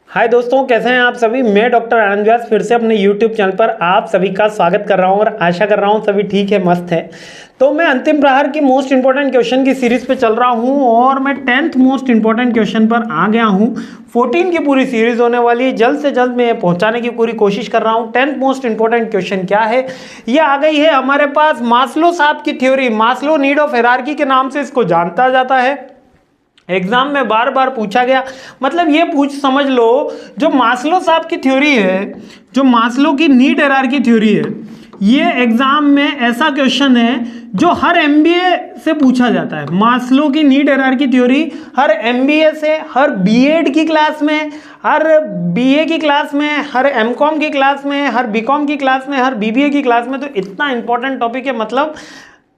हाय दोस्तों, कैसे हैं आप सभी। मैं डॉक्टर आनंद व्यास फिर से अपने यूट्यूब चैनल पर आप सभी का स्वागत कर रहा हूं और आशा कर रहा हूं सभी ठीक है, मस्त है। तो मैं अंतिम प्रहार की मोस्ट इंपॉर्टेंट क्वेश्चन की सीरीज पे चल रहा हूं और मैं 10th मोस्ट इंपॉर्टेंट क्वेश्चन पर आ गया हूं। 14 की पूरी सीरीज होने वाली है, जल्द से जल्द मैं पहुंचाने की पूरी कोशिश कर रहा हूं। 10th मोस्ट इंपॉर्टेंट क्वेश्चन क्या है, ये आ गई है हमारे पास मास्लो साहब की theory. Maslow need of hierarchy के नाम से इसको जानता जाता है। एग्जाम में बार बार पूछा गया, मतलब ये समझ लो, जो मास्लो साहब की थ्योरी है, जो मास्लो की नीड हायरार्की थ्योरी है, ये एग्जाम में ऐसा क्वेश्चन है जो हर एमबीए से पूछा जाता है। मास्लो की नीड हायरार्की थ्योरी हर एमबीए से, हर बीएड की क्लास में, हर बीए की क्लास में, हर एमकॉम की क्लास में, हर बीकॉम की क्लास में, हर बीबीए की क्लास में। तो इतना इंपॉर्टेंट टॉपिक है, मतलब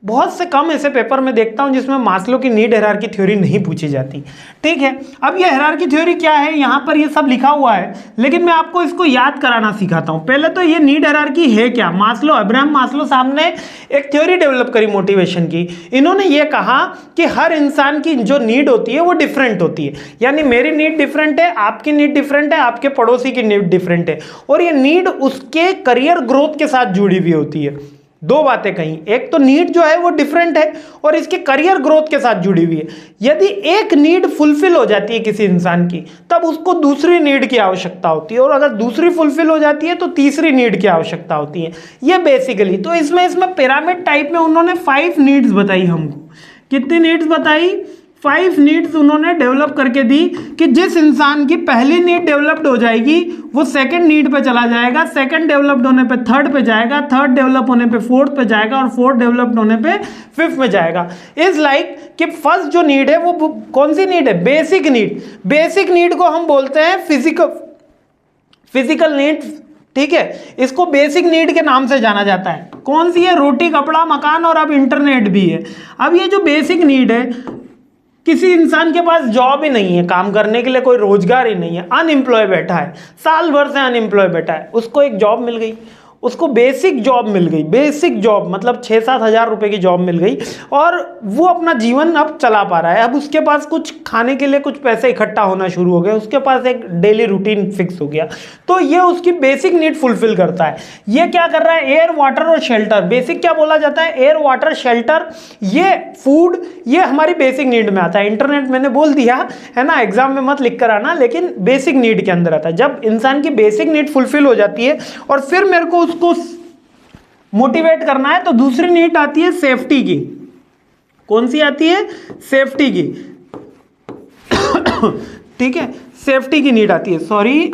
बहुत से कम ऐसे पेपर में देखता हूं जिसमें मास्लो की नीड हायरार्की थ्योरी नहीं पूछी जाती। ठीक है, अब ये हायरार्की थ्योरी क्या है, यहां पर ये सब लिखा हुआ है, लेकिन मैं आपको इसको याद कराना सिखाता हूं। पहले तो ये नीड हायरार्की है क्या। मास्लो, अब्राहम मास्लो साहब ने एक थ्योरी डेवलप करी मोटिवेशन की। इन्होंने ये कहा कि हर इंसान की जो नीड होती है वो डिफरेंट होती है, यानी मेरी नीड डिफरेंट है, आपकी नीड डिफरेंट है, आपके पड़ोसी की नीड डिफरेंट है, और ये नीड उसके करियर ग्रोथ के साथ जुड़ी हुई होती है। दो बातें कही, एक तो नीड जो है वो डिफरेंट है और इसके करियर ग्रोथ के साथ जुड़ी हुई है। यदि एक नीड फुलफिल हो जाती है किसी इंसान की, तब उसको दूसरी नीड की आवश्यकता होती है, और अगर दूसरी फुलफिल हो जाती है तो तीसरी नीड की आवश्यकता होती है। ये बेसिकली, तो इसमें पिरामिड टाइप में उन्होंने 5 नीड्स बताई हमको। कितनी नीड्स बताई? 5 नीड्स उन्होंने डेवलप करके दी कि जिस इंसान की पहली नीड डेवलप्ड हो जाएगी वो सेकंड नीड पे चला जाएगा, सेकंड डेवलप्ड होने पे थर्ड पे जाएगा, थर्ड डेवलप होने पे फोर्थ पे जाएगा, और फोर्थ डेवलप्ड होने पे फिफ्थ में जाएगा। इज लाइक कि फर्स्ट जो नीड है वो कौन सी नीड है? Basic need. बेसिक नीड को हम बोलते हैं फिजिकल नीड। ठीक है, इसको बेसिक नीड के नाम से जाना जाता है। कौन सी है? रोटी, कपड़ा, मकान, और अब इंटरनेट भी है। अब ये जो बेसिक नीड है, किसी इंसान के पास जॉब ही नहीं है, काम करने के लिए कोई रोजगार ही नहीं है, अनएम्प्लॉय बैठा है, साल भर से अनएम्प्लॉय बैठा है, उसको एक जॉब मिल गई, उसको बेसिक जॉब मिल गई। बेसिक जॉब मतलब 6-7 हज़ार रुपए की जॉब मिल गई और वो अपना जीवन अब चला पा रहा है। अब उसके पास कुछ खाने के लिए कुछ पैसे इकट्ठा होना शुरू हो गए, उसके पास एक डेली रूटीन फिक्स हो गया, तो ये उसकी बेसिक नीड फुलफिल करता है। ये क्या कर रहा है? एयर, वाटर और शेल्टर। बेसिक क्या बोला जाता है? एयर, वाटर, शेल्टर, ये फूड, ये हमारी बेसिक नीड में आता है। इंटरनेट मैंने बोल दिया है ना, एग्जाम में मत लिख कर आना, लेकिन बेसिक नीड के अंदर आता है। जब इंसान की बेसिक नीड फुलफिल हो जाती है और फिर मेरे को उसको मोटिवेट करना है, तो दूसरी नीड आती है सेफ्टी की। कौन सी आती है? सेफ्टी की। ठीक है, सेफ्टी की नीड आती है। सॉरी,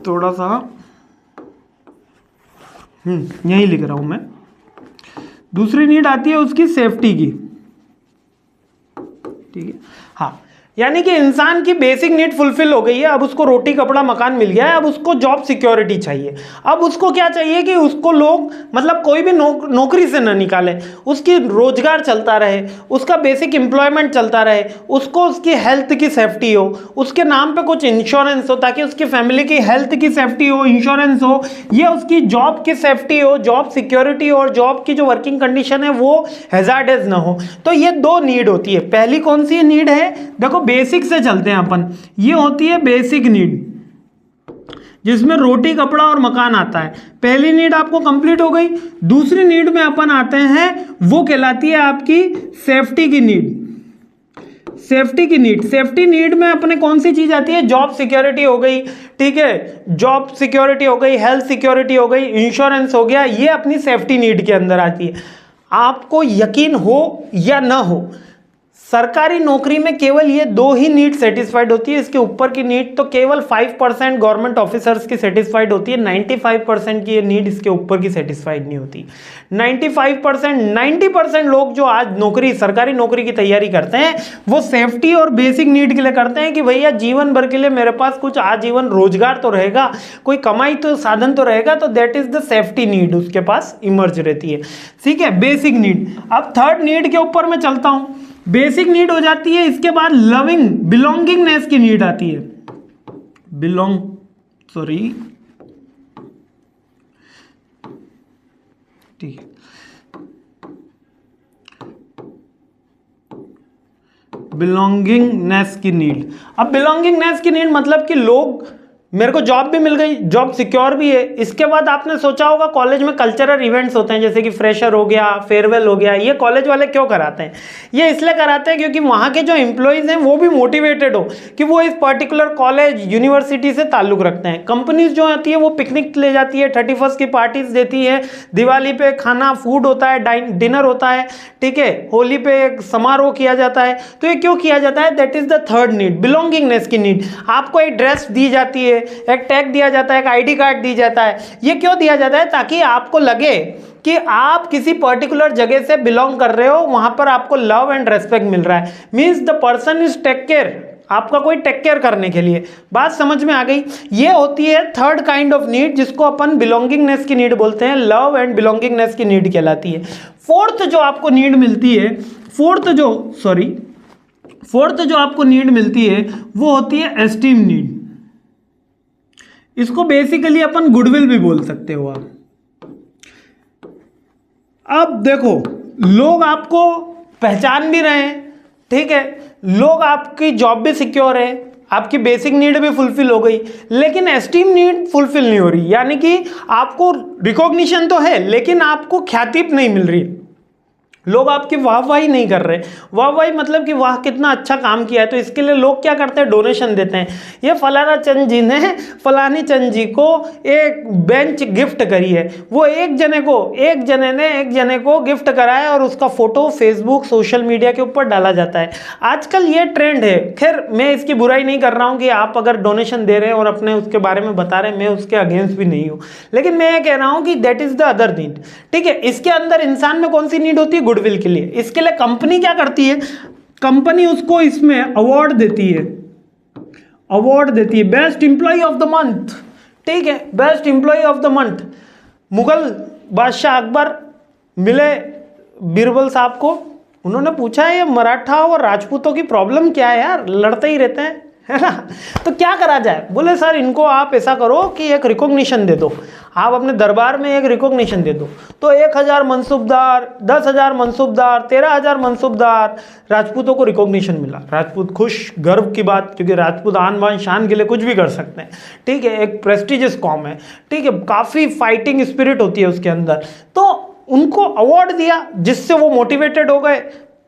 थोड़ा सा यही लिख रहा हूं मैं। दूसरी नीड आती है उसकी सेफ्टी की। ठीक है, हाँ, यानी कि इंसान की बेसिक नीड फुलफिल हो गई है, अब उसको रोटी, कपड़ा, मकान मिल गया है, अब उसको जॉब सिक्योरिटी चाहिए। अब उसको क्या चाहिए कि उसको लोग, मतलब कोई भी नौकरी से ना निकाले, उसकी रोजगार चलता रहे, उसका बेसिक एम्प्लॉयमेंट चलता रहे, उसको उसकी हेल्थ की सेफ्टी हो, उसके नाम पे कुछ इंश्योरेंस हो ताकि उसकी फैमिली की हेल्थ की सेफ्टी हो, इंश्योरेंस हो, ये उसकी जॉब की सेफ्टी हो, जॉब सिक्योरिटी, और जॉब की जो वर्किंग कंडीशन है वो हैजार्डस ना हो। तो ये 2 नीड होती है। पहली कौन सी नीड है? देखो, बेसिक से चलते हैं अपन। ये होती है बेसिक नीड, जिसमें रोटी, कपड़ा और मकान आता है। पहली नीड आपको कंप्लीट हो गई। दूसरी नीड में अपन आते हैं, वो कहलाती है आपकी सेफ्टी की नीड। सेफ्टी की नीड, सेफ्टी नीड में अपने कौन सी चीज आती है? जॉब सिक्योरिटी हो गई, ठीक है, जॉब सिक्योरिटी हो गई, हेल्थ सिक्योरिटी हो गई, इंश्योरेंस हो गया, ये अपनी सेफ्टी नीड के अंदर आती है। आपको यकीन हो या ना हो, सरकारी नौकरी में केवल ये 2 ही नीड सेटिस्फाइड होती है। इसके ऊपर की नीड तो केवल 5% गवर्नमेंट ऑफिसर्स की सेटिस्फाइड होती है। 95% की ये नीड इसके ऊपर की सेटिस्फाइड नहीं होती। 90% लोग जो आज नौकरी, सरकारी नौकरी की तैयारी करते हैं, वो सेफ्टी और बेसिक नीड के लिए करते हैं कि भैया जीवन भर के लिए मेरे पास कुछ आजीवन रोजगार तो रहेगा, कोई कमाई तो साधन तो रहेगा, तो that is the safety need उसके पास इमर्ज रहती है। ठीक है, बेसिक नीड। अब थर्ड नीड के ऊपर मैं चलता हूं। बेसिक नीड हो जाती है, इसके बाद लविंग, बिलोंगिंगनेस की नीड आती है। ठीक है, बिलोंगिंगनेस की नीड। अब बिलोंगिंगनेस की नीड मतलब कि लोग मेरे को जॉब भी मिल गई, जॉब सिक्योर भी है। इसके बाद आपने सोचा होगा कॉलेज में कल्चरल इवेंट्स होते हैं जैसे कि फ्रेशर हो गया, फेयरवेल हो गया। ये कॉलेज वाले क्यों कराते हैं? ये इसलिए कराते हैं क्योंकि वहाँ के जो एम्प्लॉयज़ हैं वो भी मोटिवेटेड हो कि वो इस पर्टिकुलर कॉलेज यूनिवर्सिटी से ताल्लुक़ रखते हैं। कंपनीज जो आती है वो पिकनिक ले जाती है, 31st की पार्टीज देती है, दिवाली पे खाना फूड होता है, डिनर होता है, ठीक है, होली पे एक समारोह किया जाता है। तो ये क्यों किया जाता है? That is the third need, belongingness की नीड। आपको एक ड्रेस दी जाती है, एक टैग दिया जाता है, एक आईडी कार्ड दी जाता है। ये क्यों दिया जाता है? ताकि आपको लगे कि आप किसी पर्टिकुलर जगह से बिलोंग कर रहे हो, वहां पर आपको लव एंड रेस्पेक्ट मिल रहा है। Means the person is take care, आपका कोई टेक केयर करने के लिए। बात समझ में आ गई? ये होती है थर्ड काइंड ऑफ नीड जिसको अपन बिलोंगिंगनेस की नीड बोलते हैं, लव एंड बिलोंगिंगनेस की नीड कहलाती है। फोर्थ जो आपको नीड मिलती है, फोर्थ जो आपको नीड मिलती है वो होती है एस्टीम नीड। इसको बेसिकली अपन गुडविल भी बोल सकते हो आप। अब देखो, लोग आपको पहचान भी रहे हैं, ठीक है, लोग आपकी जॉब भी सिक्योर है, आपकी बेसिक नीड भी फुलफिल हो गई, लेकिन एस्टीम नीड फुलफिल नहीं हो रही। यानी कि आपको रिकॉग्निशन तो है लेकिन आपको ख्याति नहीं मिल रही। लोग आपकी वाहवाही नहीं कर रहे। वाहवाही मतलब कि वाह कितना अच्छा काम किया है। तो इसके लिए लोग क्या करते हैं? डोनेशन देते हैं। ये फलाना चंद जी ने फलानी चंद जी को एक बेंच गिफ्ट करी है, वो एक जने ने एक जने को गिफ्ट करा है और उसका फोटो फेसबुक सोशल मीडिया के ऊपर डाला जाता है। आजकल ये ट्रेंड है। खैर मैं इसकी बुराई नहीं कर रहा हूँ कि आप अगर डोनेशन दे रहे हैं और अपने उसके बारे में बता रहे हैं, मैं उसके अगेंस्ट भी नहीं हूँ, लेकिन मैं ये कह रहा हूँ कि that is the other need, ठीक है। इसके अंदर इंसान में कौन सी नीड होती है? गुडविल के लिए। इसके लिए कंपनी क्या करती है? कंपनी उसको इसमें अवार्ड देती है, best employee of the month, ठीक है, best employee of the month. Mughal बादशाह अकबर मिले बीरबल साहब को, उन्होंने पूछा ये मराठा और राजपूतों की प्रॉब्लम क्या है यार, लड़ते ही रहते हैं, है ना, तो क्या करा जाए? बोले सर इनको आप ऐसा करो कि एक रिकॉग्निशन दे दो, आप अपने दरबार में एक रिकॉग्निशन दे दो। तो 1000 मनसूबदार, 10,000 मनसूबदार, 13,000 मनसूबदार, राजपूतों को रिकॉग्निशन मिला। राजपूत खुश, गर्व की बात, क्योंकि राजपूत आन बान शान के लिए कुछ भी कर सकते हैं, ठीक है, एक प्रेस्टिजियस कॉम है, ठीक है, काफ़ी फाइटिंग स्पिरिट होती है उसके अंदर। तो उनको अवार्ड दिया जिससे वो मोटिवेटेड हो गए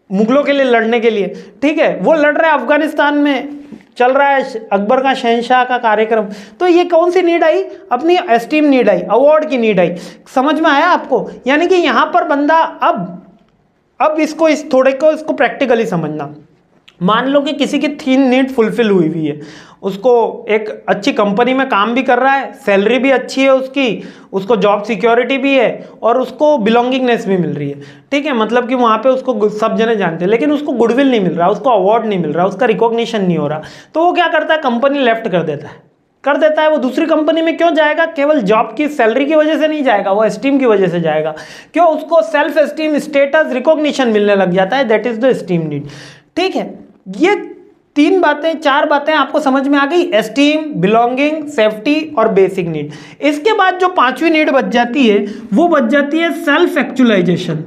मुगलों के लिए लड़ने के लिए, ठीक है। वो लड़ रहे हैं अफगानिस्तान में, चल रहा है अकबर का शहंशाह का कार्यक्रम। तो ये कौन सी नीड आई? अपनी एस्टीम नीड आई, अवार्ड की नीड आई। समझ में आया आपको? यानी कि यहां पर बंदा अब इसको इस थोड़े को इसको प्रैक्टिकली समझना। मान लो कि किसी की 3 नीड फुलफिल हुई है, उसको एक अच्छी कंपनी में काम भी कर रहा है, सैलरी भी अच्छी है उसको जॉब सिक्योरिटी भी है और उसको बिलोंगिंगनेस भी मिल रही है, ठीक है, मतलब कि वहाँ पे उसको सब जने जानते हैं, लेकिन उसको गुडविल नहीं मिल रहा, उसको अवार्ड नहीं मिल रहा, उसका रिकॉग्निशन नहीं हो रहा। तो वो क्या करता है? कंपनी लेफ्ट कर देता है। वो दूसरी कंपनी में क्यों जाएगा? केवल जॉब की सैलरी की वजह से नहीं जाएगा, वो एस्टीम की वजह से जाएगा। क्यों? उसको सेल्फ एस्टीम, स्टेटस, रिकॉग्निशन मिलने लग जाता है। That is the esteem need, ठीक है। ये 4 बातें आपको समझ में आ गई, एस्टीम, बिलोंगिंग, सेफ्टी और बेसिक नीड। इसके बाद जो 5वीं नीड बच जाती है वो बच जाती है सेल्फ एक्चुअलाइजेशन।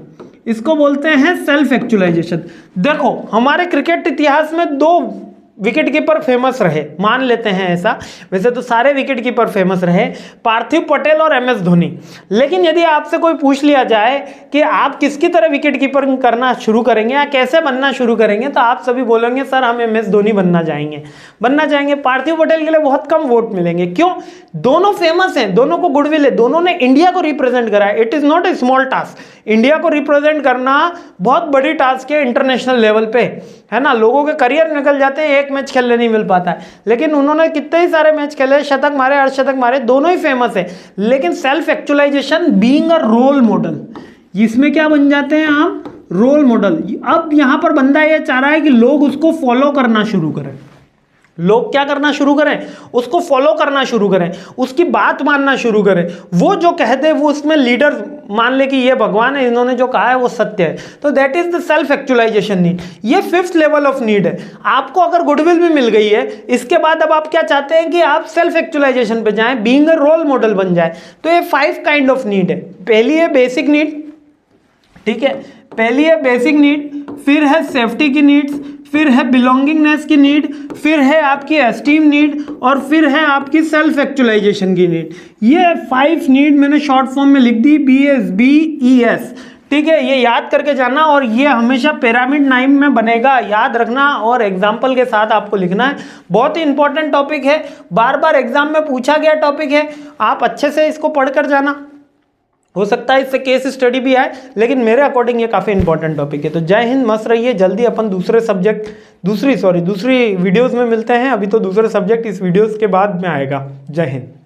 इसको बोलते हैं सेल्फ एक्चुअलाइजेशन। देखो हमारे क्रिकेट इतिहास में 2 विकेट कीपर फेमस रहे, मान लेते हैं ऐसा, वैसे तो सारे विकेट कीपर फेमस रहे, पार्थिव पटेल और MS धोनी। लेकिन यदि आपसे कोई पूछ लिया जाए कि आप किसकी तरह विकेट कीपर करना शुरू करेंगे या कैसे बनना शुरू करेंगे, तो आप सभी बोलेंगे सर हम MS धोनी बनना चाहेंगे। पार्थिव पटेल के लिए बहुत कम वोट मिलेंगे। क्यों? दोनों फेमस हैं, दोनों को गुडविल है, दोनों ने इंडिया को रिप्रेजेंट करा है। It is not a small task. India को रिप्रेजेंट करना बहुत बड़ी टास्क है इंटरनेशनल लेवल पे, है ना। लोगों के करियर निकल जाते हैं, एक मैच खेलने नहीं मिल पाता है, लेकिन उन्होंने कितने ही सारे मैच खेले, शतक मारे, अर्धशतक मारे, दोनों ही फेमस है। लेकिन self actualization, being a role model, इसमें क्या बन जाते हैं आप? Role model. अब यहां पर बंदा ये चाह रहा है कि लोग उसको फॉलो करना शुरू करें। लोग क्या करना शुरू करें? उसको फॉलो करना शुरू करें, उसकी बात मानना शुरू करें। वो जो कहते हैं वो उसमें लीडर मान ले कि ये भगवान है, इन्होंने जो कहा है वो सत्य है। तो that is the self actualization need. ये 5th लेवल ऑफ नीड है। आपको अगर गुडविल भी मिल गई है, इसके बाद अब आप क्या चाहते हैं कि आप सेल्फ एक्चुअलाइजेशन पे जाएं, बीइंग अ रोल मॉडल बन जाए। तो ये 5 काइंड ऑफ नीड है। पहली है बेसिक नीड, ठीक है, पहली है बेसिक नीड, फिर है सेफ्टी की नीड्स, फिर है बिलोंगिंगनेस की नीड, फिर है आपकी एस्टीम नीड, और फिर है आपकी सेल्फ एक्चुअलाइजेशन की नीड। ये 5 नीड मैंने शॉर्ट फॉर्म में लिख दी, BSBES। ठीक है, ये याद करके जाना, और ये हमेशा पिरामिड नाइम में बनेगा, याद रखना, और एग्जाम्पल के साथ आपको लिखना है। बहुत ही इंपॉर्टेंट टॉपिक है, बार बार एग्जाम में पूछा गया टॉपिक है, आप अच्छे से इसको पढ़कर जाना। हो सकता है इससे केस स्टडी भी आए, लेकिन मेरे अकॉर्डिंग ये काफ़ी इंपॉर्टेंट टॉपिक है। तो जय हिंद, मस्त रहिए। जल्दी अपन दूसरी वीडियोस में मिलते हैं। अभी तो दूसरे सब्जेक्ट इस वीडियोस के बाद में आएगा। जय हिंद।